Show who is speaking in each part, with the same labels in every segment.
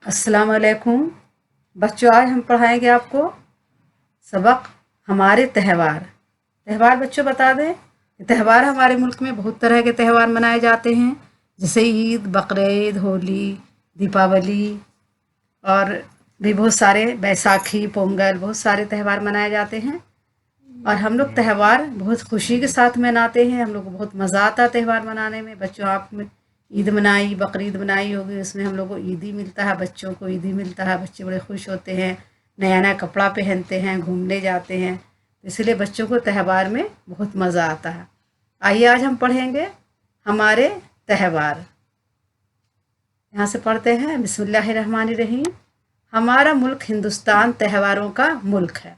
Speaker 1: अस्सलाम वालेकुम बच्चों, आज हम पढ़ाएंगे आपको सबक हमारे त्यौहार। त्यौहार बच्चों बता दें, त्यौहार हमारे मुल्क में बहुत तरह के त्यौहार मनाए जाते हैं, जैसे ईद, बकरीद, होली, दीपावली और भी बहुत सारे, बैसाखी, पोंगल, बहुत सारे त्यौहार मनाए जाते हैं। और हम लोग त्यौहार बहुत खुशी के साथ मनाते हैं। हम लोग को बहुत मज़ा आता है त्यौहार मनाने में। बच्चों, आप ईद मनाई, बकरीद मनाई होगी, उसमें हम लोग को ईदी मिलता है, बच्चों को ईदी मिलता है, बच्चे बड़े खुश होते हैं, नया नया कपड़ा पहनते हैं, घूमने जाते हैं। इसलिए बच्चों को त्यौहार में बहुत मज़ा आता है। आइए आज हम पढ़ेंगे हमारे त्यौहार। यहाँ से पढ़ते हैं, बिस्मिल्लाहिर्रहमानिर्रहीम। हमारा मुल्क हिंदुस्तान त्यौहारों का मुल्क है।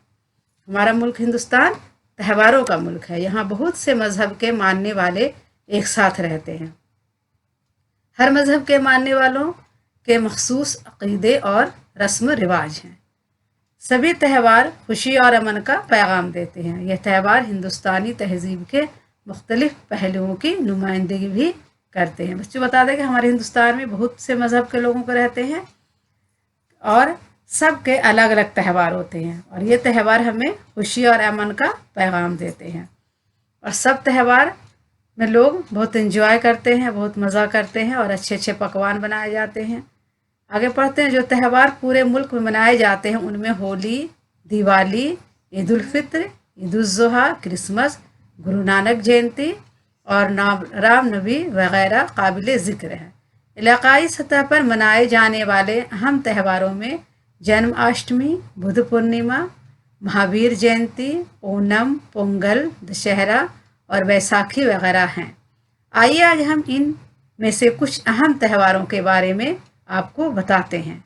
Speaker 1: हमारा मुल्क हिंदुस्तान त्यौहारों का मुल्क है। यहाँ बहुत से मज़हब के मानने वाले एक साथ रहते हैं। हर मज़हब के मानने वालों के मखसूस अक़ीदे और रस्म रिवाज हैं। सभी त्यौहार खुशी और अमन का पैगाम देते हैं। यह त्यौहार हिंदुस्तानी तहज़ीब के मुख्तलिफ़ पहलुओं की नुमाइंदगी भी करते हैं। बच्चों बता दें कि हमारे हिंदुस्तान में बहुत से मज़हब के लोगों को रहते हैं और सब के अलग अलग त्यौहार होते हैं, और ये त्यौहार हमें खुशी और अमन का पैगाम देते हैं। और सब त्यौहार में लोग बहुत एंजॉय करते हैं, बहुत मज़ा करते हैं, और अच्छे अच्छे पकवान बनाए जाते हैं। आगे पढ़ते हैं। जो त्यौहार पूरे मुल्क में मनाए जाते हैं उनमें होली, दिवाली, ईद उल फित्र, ईद उल ज़ुहा, क्रिसमस, गुरु नानक जयंती और राम नबी वगैरह काबिल ज़िक्र हैं। इलाक़ाई सतह पर मनाए जाने वाले अहम त्यौहारों में जन्माष्टमी, बुद्ध पूर्णिमा, महावीर जयंती, ओणम, पोंगल, दशहरा और बैसाखी वगैरह हैं। आइए आज हम इन में से कुछ अहम त्यौहारों के बारे में आपको बताते हैं।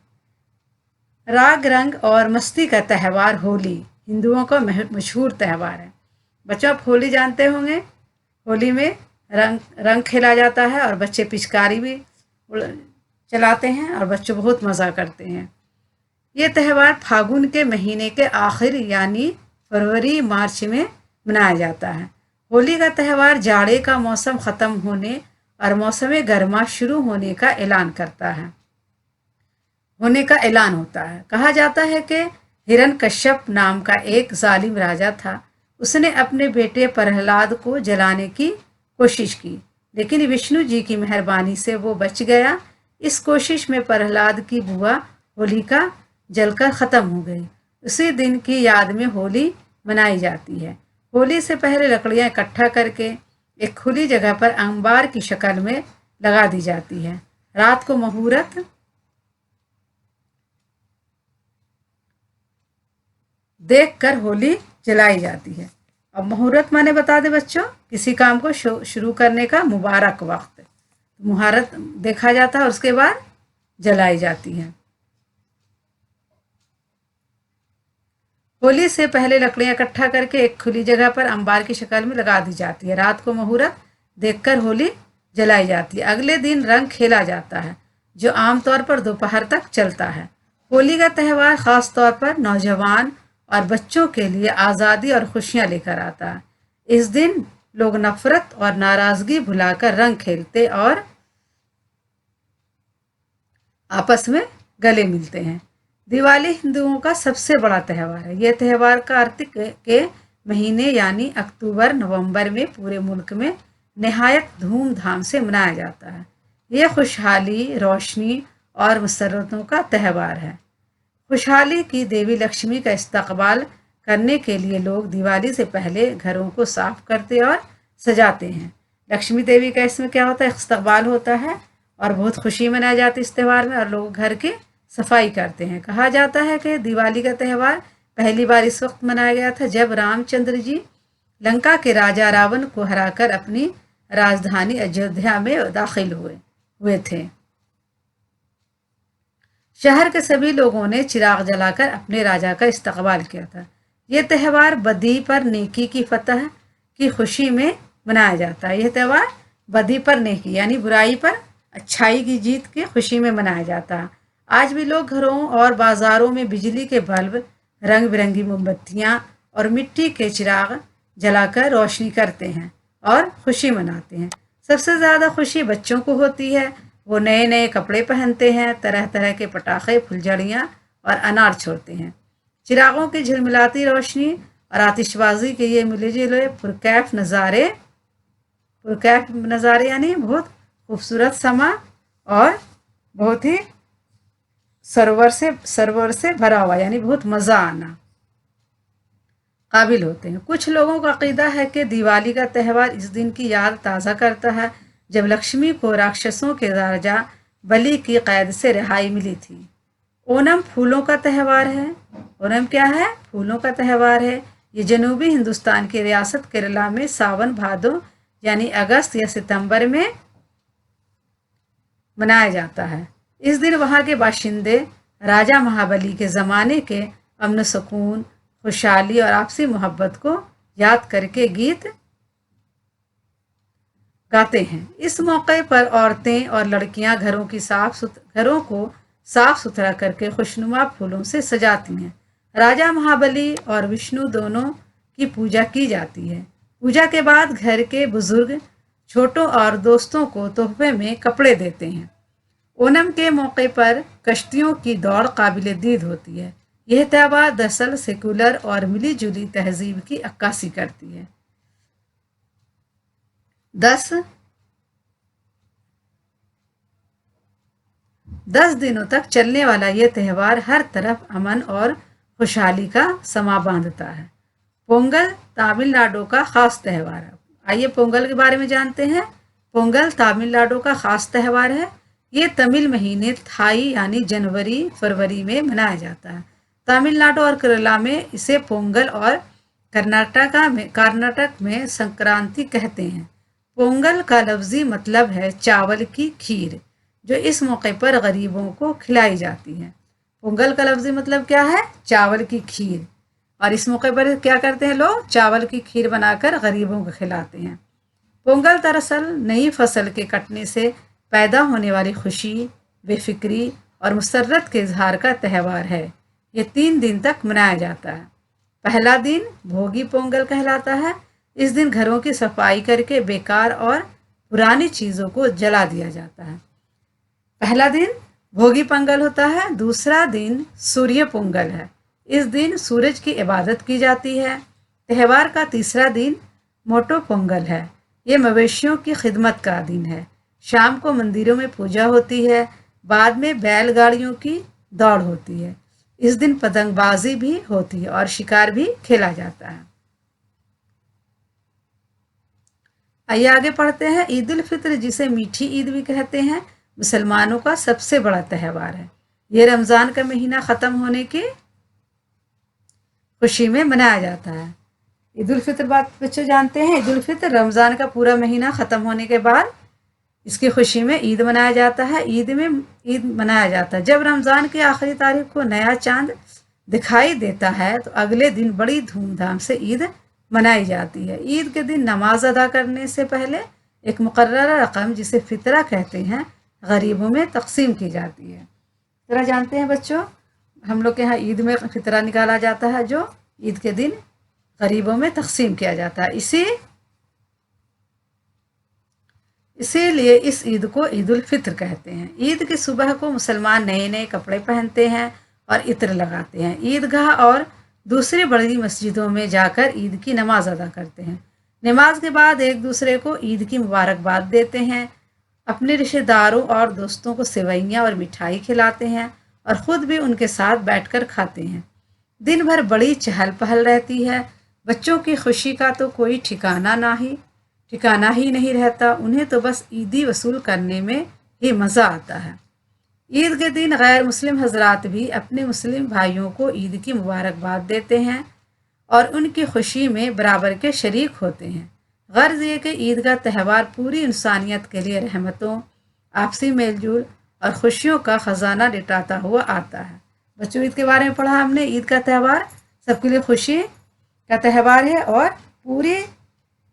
Speaker 1: राग, रंग और मस्ती का त्यौहार होली हिंदुओं का मशहूर त्यौहार है। बच्चों, आप होली जानते होंगे। होली में रंग खेला जाता है और बच्चे पिचकारी भी चलाते हैं और बच्चे बहुत मज़ा करते हैं। ये त्यौहार फागुन के महीने के आखिर यानी फरवरी मार्च में मनाया जाता है। होली का त्यौहार जाड़े का मौसम ख़त्म होने और मौसम गर्मा शुरू होने का ऐलान होता है। कहा जाता है कि हिरण्यकश्यप नाम का एक जालिम राजा था। उसने अपने बेटे प्रहलाद को जलाने की कोशिश की, लेकिन विष्णु जी की मेहरबानी से वो बच गया। इस कोशिश में प्रहलाद की बुआ होलिका जलकर ख़त्म हो गई। उसी दिन की याद में होली मनाई जाती है। होली से पहले लकड़ियाँ इकट्ठा करके एक खुली जगह पर अंबार की शक्ल में लगा दी जाती है। रात को मुहूर्त देखकर होली जलाई जाती है। अब मुहूर्त माने बता दे बच्चों, किसी काम को शुरू करने का मुबारक वक्त। मुहूर्त देखा जाता है और उसके बाद जलाई जाती है। होली से पहले लकड़ियां इकट्ठा करके एक खुली जगह पर अंबार की शक्ल में लगा दी जाती है। रात को मुहूर्त देखकर होली जलाई जाती है। अगले दिन रंग खेला जाता है, जो आमतौर पर दोपहर तक चलता है। होली का त्यौहार ख़ास तौर पर नौजवान और बच्चों के लिए आज़ादी और खुशियाँ लेकर आता है। इस दिन लोग नफरत और नाराज़गी भुलाकर रंग खेलते और आपस में गले मिलते हैं। दिवाली हिंदुओं का सबसे बड़ा त्यौहार है। यह त्यौहार कार्तिक के महीने यानी अक्टूबर नवंबर में पूरे मुल्क में नहायत धूमधाम से मनाया जाता है। यह खुशहाली, रोशनी और मसरतों का त्यौहार है। खुशहाली की देवी लक्ष्मी का इस्तकबाल करने के लिए लोग दिवाली से पहले घरों को साफ करते और सजाते हैं। लक्ष्मी देवी का इसमें क्या होता है, इस्तकबाल होता है और बहुत खुशी मनाई जाती है इस त्यौहार में, और लोग घर की सफाई करते हैं। कहा जाता है कि दिवाली का त्यौहार पहली बार इस वक्त मनाया गया था जब रामचंद्र जी लंका के राजा रावण को हराकर अपनी राजधानी अयोध्या में दाखिल हुए थे। शहर के सभी लोगों ने चिराग जलाकर अपने राजा का इस्तकबाल किया था। यह त्यौहार बदी पर नेकी की फतह की खुशी में मनाया जाता है। यह त्यौहार बदी पर नेकी यानी बुराई पर अच्छाई की जीत की खुशी में मनाया जाता है। आज भी लोग घरों और बाजारों में बिजली के बल्ब रंग बिरंगी मोमबत्तियाँ और मिट्टी के चिराग जलाकर रोशनी करते हैं और खुशी मनाते हैं। सबसे ज़्यादा खुशी बच्चों को होती है। वो नए नए कपड़े पहनते हैं, तरह तरह के पटाखे, फुलझड़ियाँ और अनार छोड़ते हैं। चिरागों की झिलमिलाती रोशनी और आतिशबाजी के ये मिले जुले पुरकैफ नज़ारे यानी बहुत खूबसूरत समा और बहुत ही सरोवर से भरा हुआ यानी बहुत मज़ा आना काबिल होते हैं। कुछ लोगों का अकीदा है कि दिवाली का त्यौहार इस दिन की याद ताज़ा करता है जब लक्ष्मी को राक्षसों के राजा बलि की कैद से रिहाई मिली थी। ओणम फूलों का त्यौहार है। ओणम क्या है? फूलों का त्यौहार है। ये जनूबी हिंदुस्तान की रियासत केरला में सावन भादो यानी अगस्त या सितंबर में मनाया जाता है। इस दिन वहाँ के बाशिंदे राजा महाबली के ज़माने के अमन सुकून, खुशहाली और आपसी मोहब्बत को याद करके गीत गाते हैं। इस मौके पर औरतें और लड़कियां घरों को साफ सुथरा करके खुशनुमा फूलों से सजाती हैं। राजा महाबली और विष्णु दोनों की पूजा की जाती है। पूजा के बाद घर के बुजुर्ग छोटों और दोस्तों को तोहफे में कपड़े देते हैं। ओणम के मौके पर कश्तियों की दौड़ काबिल दीद होती है। यह त्यौहार दरअसल सेकुलर और मिली जुली तहजीब की अक्कासी करती है। 10 दिनों तक चलने वाला यह त्यौहार हर तरफ अमन और खुशहाली का समा बांधता है। पोंगल तमिलनाडु का खास त्यौहार है। आइए पोंगल के बारे में जानते हैं। पोंगल तमिलनाडु का खास त्यौहार है। ये तमिल महीने थाई यानी जनवरी फरवरी में मनाया जाता है। तमिलनाडु और केरला में इसे पोंगल और कर्नाटक में संक्रांति कहते हैं। पोंगल का लफ्जी मतलब है चावल की खीर, जो इस मौके पर गरीबों को खिलाई जाती है। पोंगल का लफ्जी मतलब क्या है? चावल की खीर। और इस मौके पर क्या करते हैं लोग? चावल की खीर बनाकर गरीबों को खिलाते हैं। पोंगल दरअसल नई फसल के कटने से पैदा होने वाली खुशी, बेफिक्री और मुसर्रत के इजहार का त्यौहार है। ये 3 दिन तक मनाया जाता है। पहला दिन भोगी पोंगल कहलाता है। इस दिन घरों की सफाई करके बेकार और पुरानी चीज़ों को जला दिया जाता है। पहला दिन भोगी पोंगल होता है। दूसरा दिन सूर्य पोंगल है। इस दिन सूरज की इबादत की जाती है। त्यौहार का तीसरा दिन मोटो पोंगल है। ये मवेशियों की खिदमत का दिन है। शाम को मंदिरों में पूजा होती है। बाद में बैलगाड़ियों की दौड़ होती है। इस दिन पतंगबाजी भी होती है और शिकार भी खेला जाता है। आइए आगे पढ़ते हैं। ईद उल फित्र, जिसे मीठी ईद भी कहते हैं, मुसलमानों का सबसे बड़ा त्यौहार है। ये रमज़ान का महीना ख़त्म होने की खुशी में मनाया जाता है। ईद उल फित्र बात बच्चों जानते हैं। ईद उल फित्र रमज़ान का पूरा महीना ख़त्म होने के बाद इसकी खुशी में ईद मनाया जाता है। ईद मनाया जाता है। जब रमज़ान की आखिरी तारीख को नया चांद दिखाई देता है तो अगले दिन बड़ी धूमधाम से ईद मनाई जाती है। ईद के दिन नमाज अदा करने से पहले एक मुकर्ररा रकम, जिसे फितरा कहते हैं, गरीबों में तकसीम की जाती है। फितरा जानते हैं बच्चों? हम लोग के यहाँ ईद में फितरा निकाला जाता है, जो ईद के दिन गरीबों में तकसीम किया जाता है। इसीलिए इस ईद को ईद उल फित्र कहते हैं। ईद की सुबह को मुसलमान नए नए कपड़े पहनते हैं और इत्र लगाते हैं। ईदगाह और दूसरी बड़ी मस्जिदों में जाकर ईद की नमाज अदा करते हैं। नमाज के बाद एक दूसरे को ईद की मुबारकबाद देते हैं। अपने रिश्तेदारों और दोस्तों को सेवइयाँ और मिठाई खिलाते हैं और ख़ुद भी उनके साथ बैठकर खाते हैं। दिन भर बड़ी चहल पहल रहती है। बच्चों की खुशी का तो कोई ठिकाना ही नहीं रहता। उन्हें तो बस ईदी वसूल करने में ही मज़ा आता है। ईद के दिन गैर मुस्लिम हजरात भी अपने मुस्लिम भाइयों को ईद की मुबारकबाद देते हैं और उनकी खुशी में बराबर के शरीक होते हैं। गर्ज ये कि ईद का त्यौहार पूरी इंसानियत के लिए रहमतों, आपसी मेलजोल और खुशियों का ख़जाना लिटाता हुआ आता है। बच्चों, ईद के बारे में पढ़ा हमने। ईद का त्यौहार सबके लिए खुशी का त्यौहार है और पूरी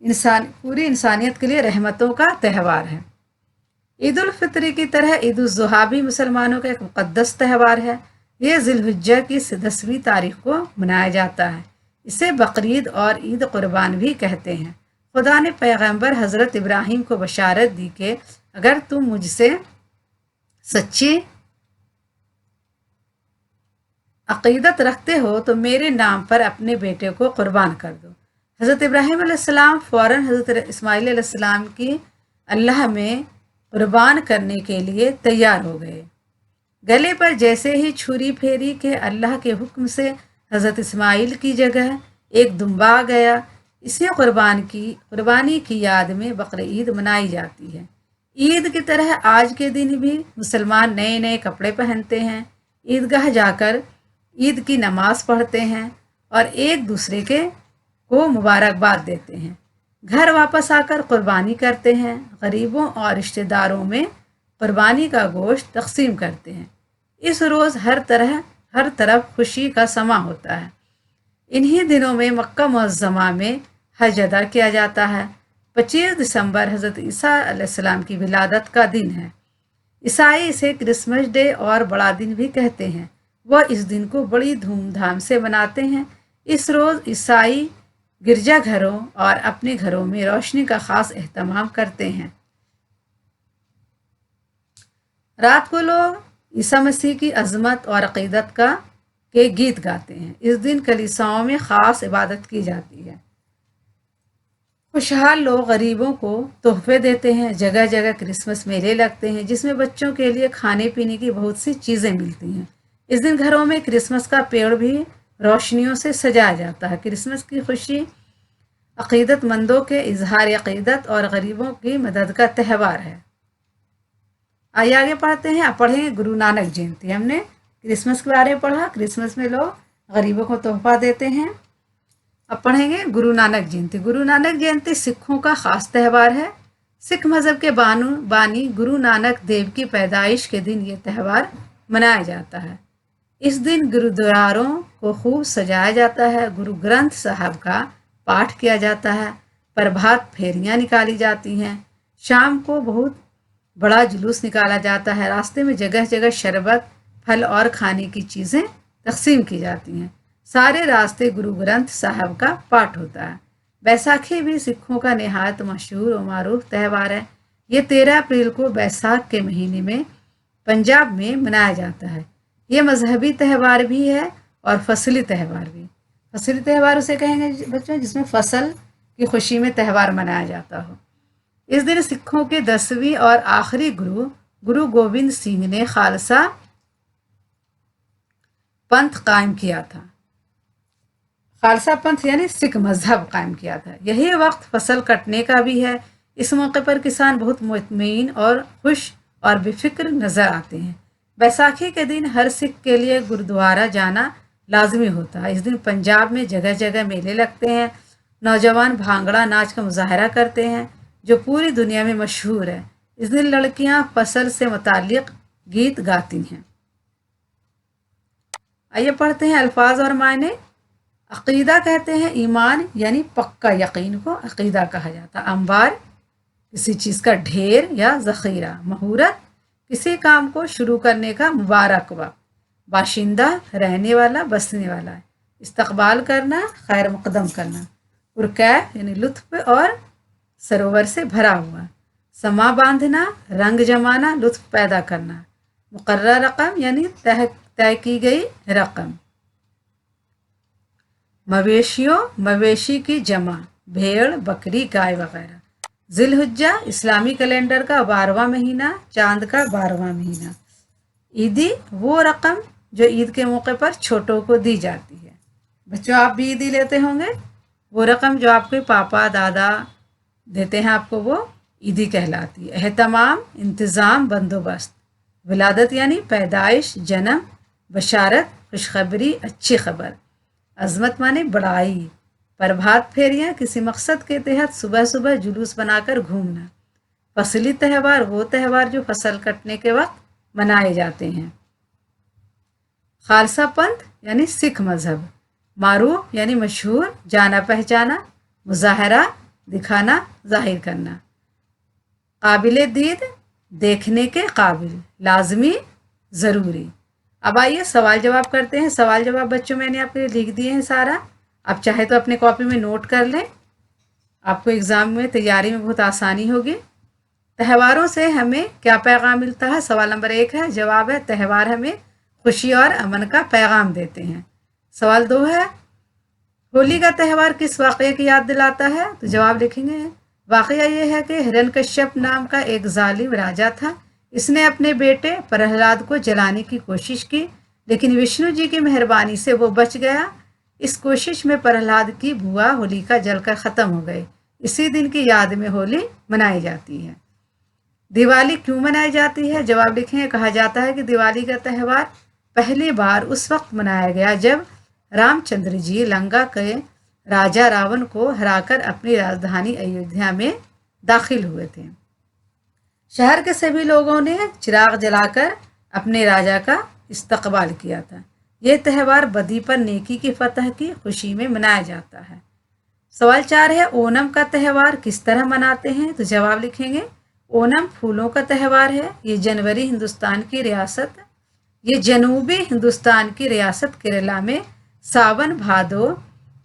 Speaker 1: इंसानियत के लिए रहमतों का त्यौहार है। ईद उल फित्र की तरह ईद उल ज़ुहा भी मुसलमानों का एक मुक़द्दस त्यौहार है। یہ ذی الحجہ کی 10ویں تاریخ کو منایا جاتا ہے۔ اسے بقرعید اور عید قربان بھی کہتے ہیں۔ خدا نے پیغمبر حضرت ابراہیم کو بشارت دی کہ اگر تم مجھ سے سچی عقیدت رکھتے ہو تو میرے نام پر اپنے بیٹے کو قربان کر دو۔ حضرت ابراہیم علیہ السلام فوراً حضرت اسماعیل علیہ السلام کی اللہ میں قربان کرنے کے لیے تیار ہو گئے۔ گلے پر جیسے ہی چھری پھیری کہ اللہ کے حکم سے حضرت اسماعیل کی جگہ ایک دمبا آ گیا۔ اسی قربانی کی یاد میں بقرعید منائی جاتی ہے۔ عید کی طرح آج کے دن بھی مسلمان نئے نئے کپڑے پہنتے ہیں، عیدگاہ جا کر عید کی نماز پڑھتے ہیں اور ایک دوسرے کو مبارکباد دیتے ہیں۔ گھر واپس آ کر قربانی کرتے ہیں، غریبوں اور رشتہ داروں میں قربانی کا گوشت تقسیم کرتے ہیں۔ اس روز ہر طرف خوشی کا سماں ہوتا ہے۔ انہی دنوں میں مکہ معظمہ میں حج ادا کیا جاتا ہے۔ 25 دسمبر حضرت عیسیٰ علیہ السلام کی ولادت کا دن ہے۔ عیسائی اسے کرسمس ڈے اور بڑا دن بھی کہتے ہیں۔ وہ اس دن کو بڑی دھوم دھام سے مناتے ہیں۔ اس روز عیسائی گرجا گھروں اور اپنے گھروں میں روشنی کا خاص اہتمام کرتے ہیں۔ رات کو لوگ عیسیٰ مسیح کی عظمت اور عقیدت کے گیت گاتے ہیں۔ اس دن کلیساؤں میں خاص عبادت کی جاتی ہے۔ خوشحال لوگ غریبوں کو تحفے دیتے ہیں۔ جگہ جگہ کرسمس میلے لگتے ہیں جس میں بچوں کے لیے کھانے پینے کی بہت سی چیزیں ملتی ہیں۔ اس دن گھروں میں کرسمس کا پیڑ بھی روشنیوں سے سجایا جاتا ہے۔ کرسمس کی خوشی عقیدت مندوں کے اظہار عقیدت اور غریبوں کی مدد کا تہوار ہے۔ آگے پڑھتے ہیں۔ اب پڑھیں گرو نانک جینتی۔ ہم نے کرسمس کے بارے میں پڑھا، کرسمس میں لوگ غریبوں کو تحفہ دیتے ہیں۔ اب پڑھیں گے گرو نانک جینتی۔ گرو نانک جینتی سکھوں کا خاص تہوار ہے۔ سکھ مذہب کے بانی گرو نانک دیو کی پیدائش کے دن یہ تہوار منایا جاتا ہے۔ اس دن گرودواروں کو خوب سجایا جاتا ہے، گرو گرنتھ صاحب کا پاٹھ کیا جاتا ہے، پربھات پھیریاں نکالی جاتی ہیں، شام کو بہت بڑا جلوس نکالا جاتا ہے، راستے میں جگہ جگہ شربت، پھل اور کھانے کی چیزیں تقسیم کی جاتی ہیں، سارے راستے گرو گرنتھ صاحب کا پاٹھ ہوتا ہے۔ بیساکھی بھی سکھوں کا نہایت مشہور و معروف تہوار ہے۔ یہ 13 اپریل کو بیساکھ کے مہینے میں پنجاب میں منایا جاتا ہے۔ یہ مذہبی تہوار بھی ہے اور فصلی تہوار بھی۔ فصلی تہوار اسے کہیں گے بچوں جس میں فصل کی خوشی میں تہوار منایا جاتا ہو۔ اس دن سکھوں کے 10ویں اور آخری گرو گوبند سنگھ نے خالصہ پنتھ قائم کیا تھا۔ خالصہ پنتھ یعنی سکھ مذہب قائم کیا تھا۔ یہی وقت فصل کٹنے کا بھی ہے۔ اس موقع پر کسان بہت مطمئن اور خوش اور بے فکر نظر آتے ہیں۔ بیساکھی کے دن ہر سکھ کے لیے گرودوارا جانا لازمی ہوتا ہے۔ اس دن پنجاب میں جگہ جگہ میلے لگتے ہیں۔ نوجوان بھانگڑا ناچ کا مظاہرہ کرتے ہیں جو پوری دنیا میں مشہور ہے۔ اس دن لڑکیاں فصل سے متعلق گیت گاتی ہیں۔ آئیے پڑھتے ہیں الفاظ اور معنی۔ عقیدہ کہتے ہیں ایمان یعنی پکا یقین کو عقیدہ کہا جاتا ہے۔ انبار کسی چیز کا ڈھیر یا ذخیرہ۔ مہورت کسی کام کو شروع کرنے کا مبارک وقت۔ باشندہ رہنے والا، بسنے والا ہے۔ استقبال کرنا، خیر مقدم کرنا۔ پرکیف یعنی لطف اور سرور سے بھرا ہوا۔ سما باندھنا، رنگ جمانا، لطف پیدا کرنا۔ مقررہ رقم یعنی طے کی گئی رقم۔ مویشی کی جمع، بھیڑ، بکری، گائے وغیرہ۔ ذی الحجہ اسلامی کیلنڈر کا 12واں مہینہ، چاند کا 12واں مہینہ۔ عیدی وہ رقم جو عید کے موقع پر چھوٹوں کو دی جاتی ہے۔ بچوں آپ بھی عیدی لیتے ہوں گے، وہ رقم جو آپ کے پاپا دادا دیتے ہیں آپ کو وہ عیدی کہلاتی ہے۔ اہتمام، انتظام، بندوبست۔ ولادت یعنی پیدائش، جنم، بشارت، خوشخبری، اچھی خبر۔ عظمت مانے بڑائی۔ پربھات پھیریاں کسی مقصد کے تحت صبح صبح جلوس بنا کر گھومنا۔ فصلی تہوار وہ تہوار جو فصل کٹنے کے وقت منائے جاتے ہیں۔ خالصہ پنتھ یعنی سکھ مذہب۔ معروف یعنی مشہور، جانا پہچانا، مظاہرہ دکھانا، ظاہر کرنا۔ قابل دید دیکھنے کے قابل، لازمی، ضروری۔ अब आइए सवाल जवाब करते हैं। सवाल जवाब बच्चों मैंने आपके लिए लिख दिए हैं सारा। आप चाहे तो अपने कॉपी में नोट कर लें, आपको एग्ज़ाम में तैयारी में बहुत आसानी होगी। त्योहारों से हमें क्या पैगाम मिलता है? सवाल नंबर 1 है। जवाब है त्यौहार हमें खुशी और अमन का पैगाम देते हैं। सवाल 2 है, होली का त्यौहार किस वाक़ये की याद दिलाता है? तो जवाब लिखेंगे, वाक़या ये है कि हिरण्यकश्यप नाम का एक जालिम राजा था। इसने अपने बेटे प्रहलाद को जलाने की कोशिश की, लेकिन विष्णु जी की मेहरबानी से वो बच गया। इस कोशिश में प्रहलाद की बुआ होलिका जलकर ख़त्म हो गई। इसी दिन की याद में होली मनाई जाती है। दिवाली क्यों मनाई जाती है? जवाब लिखेंगे, कहा जाता है कि दिवाली का त्यौहार पहली बार उस वक्त मनाया गया जब रामचंद्र जी लंका के राजा रावण को हराकर अपनी राजधानी अयोध्या में दाखिल हुए थे। शहर के सभी लोगों ने चिराग जलाकर अपने राजा का इस्तकबाल किया था। यह त्यौहार बदी पर नेकी की फतह की खुशी में मनाया जाता है। सवाल 4 है, ओणम का त्यौहार किस तरह मनाते हैं? तो जवाब लिखेंगे, ओणम फूलों का त्यौहार है। ये जनूबी हिंदुस्तान की रियासत केरला में सावन भादो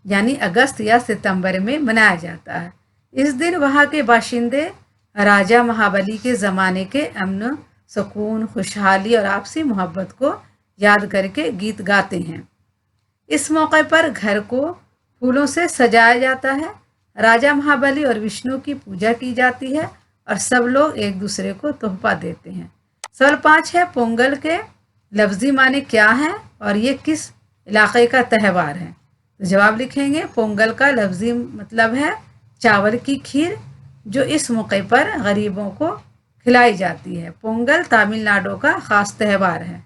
Speaker 1: यानी अगस्त या सितंबर में मनाया जाता है। इस दिन वहाँ के बाशिंदे राजा महाबली के ज़माने के अमन, सुकून, खुशहाली और आपसी मोहब्बत को याद करके गीत गाते हैं। इस मौके पर घर को फूलों से सजाया जाता है। राजा महाबली और विष्णु की पूजा की जाती है और सब लोग एक दूसरे को तोहफा देते हैं। सवाल 5 है, पोंगल के लफ्जी माने क्या है और ये किस इलाके का त्यौहार है? तो जवाब लिखेंगे, पोंगल का लफ्जी मतलब है चावल की खीर, जो इस मौके पर गरीबों को खिलाई जाती है। पोंगल तमिलनाडु का खास त्यौहार है।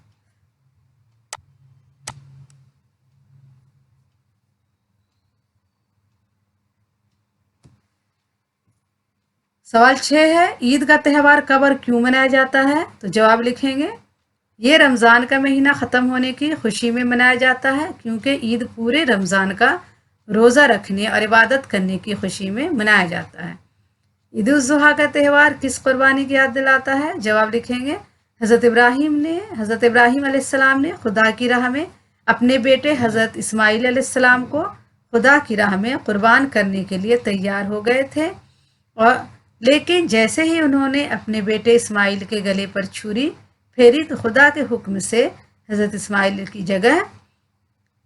Speaker 1: सवाल 6 है, ईद का त्यौहार कब और क्यों मनाया जाता है? तो जवाब लिखेंगे, ये रमज़ान का महीना ख़त्म होने की खुशी में मनाया जाता है, क्योंकि ईद पूरे रमज़ान का रोज़ा रखने और इबादत करने की खुशी में मनाया जाता है। ईद उल ज़ुहा का त्यौहार किस कुर्बानी की याद दिलाता है? जवाब लिखेंगे, हज़रत इब्राहीम अलैहिस्सलाम ने खुदा की राह में अपने बेटे हज़रत इस्माईल अलैहिस्सलाम को खुदा की राह में कुर्बान करने के लिए तैयार हो गए थे, और लेकिन जैसे ही उन्होंने अपने बेटे इस्माईल के गले पर छुरी फेरी तो खुदा के हुक्म से हज़रत इस्माईल की जगह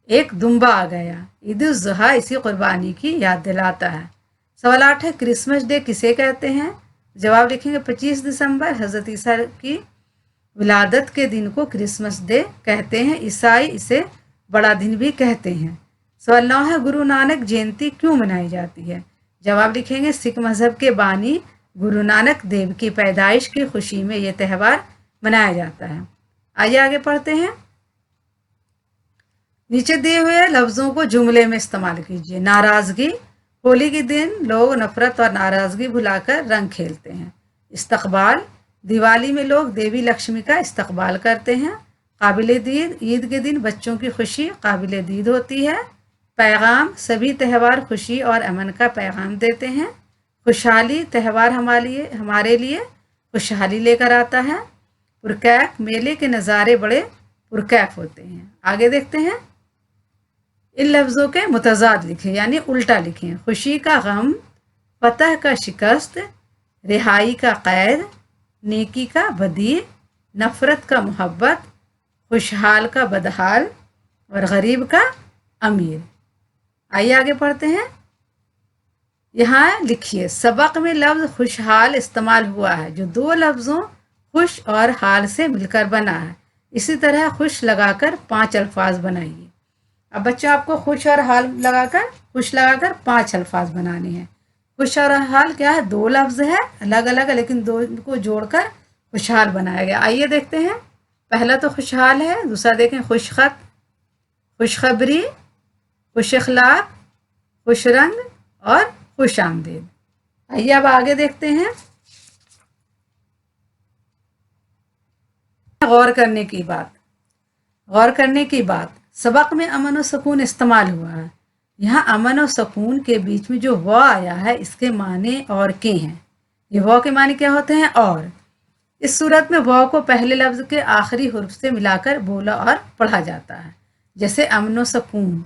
Speaker 1: एक दुम्बा आ गया। ईद उल ज़ुहा इसी कुर्बानी की याद दिलाता है। सवाल 8 है, क्रिसमस डे किसे कहते हैं? जवाब लिखेंगे, 25 दिसंबर हज़रत ईसा की विलादत के दिन को क्रिसमस डे कहते हैं। ईसाई इसे बड़ा दिन भी कहते हैं। सवाल 9 है, गुरु नानक जयंती क्यों मनाई जाती है? जवाब लिखेंगे, सिख मज़हब के बानी गुरु नानक देव की पैदाइश की खुशी में यह त्यौहार मनाया जाता है। आइए आगे पढ़ते हैं। नीचे दिए हुए लफ्ज़ों को जुमले में इस्तेमाल कीजिए। नाराज़गी, होली के दिन लोग नफरत और नाराज़गी भुलाकर रंग खेलते हैं। इस्तकबाल, दिवाली में लोग देवी लक्ष्मी का इस्तकबाल करते हैं। काबिल दीद, ईद के दिन बच्चों की खुशी काबिल दीद होती है। पैगाम, सभी त्यौहार खुशी और अमन का पैगाम देते हैं। खुशहाली, त्यौहार हमारे लिए खुशहाली लेकर आता है। पुरकैफ, मेले के नज़ारे बड़े पुरकैफ होते हैं। आगे देखते हैं। इन लफ्ज़ों के मुतज़ाद लिखें यानी उल्टा लिखें। खुशी का गम, फतह का शिकस्त, रिहाई का कैद, नेकी का बदी, नफ़रत का मोहब्बत, खुशहाल का बदहाल और गरीब का अमीर। आइए आगे पढ़ते हैं। यहाँ लिखिए, सबक में लफ्ज़ खुशहाल इस्तेमाल हुआ है, जो 2 लफ्ज़ों खुश और हाल से मिलकर बना है। इसी तरह खुश लगाकर 5 अल्फाज बनाइए। अब बच्चों आपको खुश लगाकर 5 अल्फाज बनाने हैं। खुश और हाल क्या है? 2 लफ्ज़ है, अलग अलग, लेकिन 2 को जोड़कर खुशहाल बनाया गया। आइए देखते हैं। पहला तो खुशहाल है, दूसरा देखें खुशखत, खुशखबरी, खुश अखलाक, खुश रंग और खुश आमदीद। आइए अब आगे देखते हैं। गौर करने की बात, सबक में अमन और सुकून इस्तेमाल हुआ है। यहाँ अमन और सुकून के बीच में जो व आया है, इसके माने और के हैं। ये व के माने क्या होते हैं? और इस सूरत में वाव को पहले लफ्ज़ के आखिरी हुर्फ से मिलाकर बोला और पढ़ा जाता है। जैसे अमनो सकून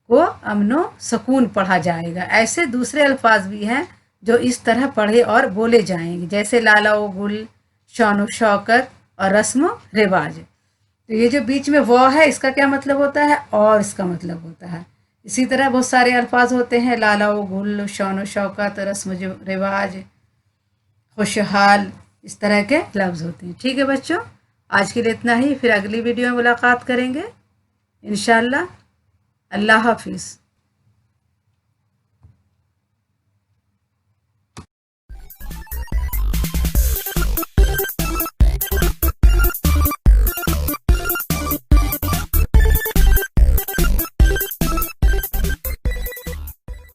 Speaker 1: को अमनो सकून पढ़ा जाएगा। ऐसे दूसरे अल्फाज भी हैं जो इस तरह पढ़े और बोले जाएंगे, जैसे लाला व गुल, शान व शौकत और रस्म व रिवाज। तो ये जो बीच में वाव है इसका क्या मतलब होता है, और इसका मतलब होता है। इसी तरह बहुत सारे अल्फाज होते हैं, लाला व गुल, शान व शौकत, रस्म रिवाज, खुशहाल, इस तरह के लफ्ज़ होते हैं। ठीक है बच्चों, आज के लिए इतना ही, फिर अगली वीडियो में मुलाकात करेंगे इंशाल्लाह। अल्लाह हाफिज़।